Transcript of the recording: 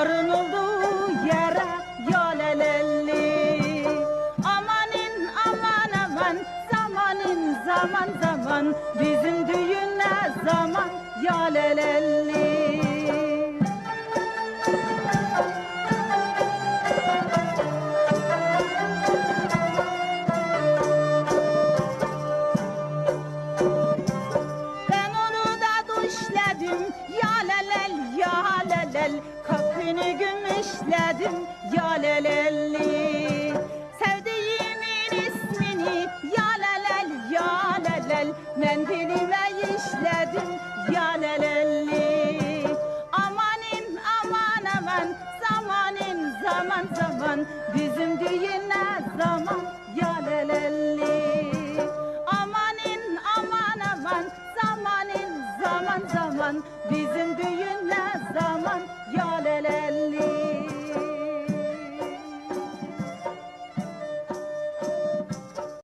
yarın olduğu yere yalelelli. Amanin aman aman, zamanin zaman zaman, bizim düğün ne zaman yalelelli. Kapını gümüşledim yalelelli. Sevdiğimin ismini yalelel yalelel, mendilime işledim yalelelli. Amanin aman aman, zamanin zaman zaman, bizim düğün ne zaman yalelelli. Amanin aman aman, zamanin zaman zaman, bizim düğün ne zaman yalelelli.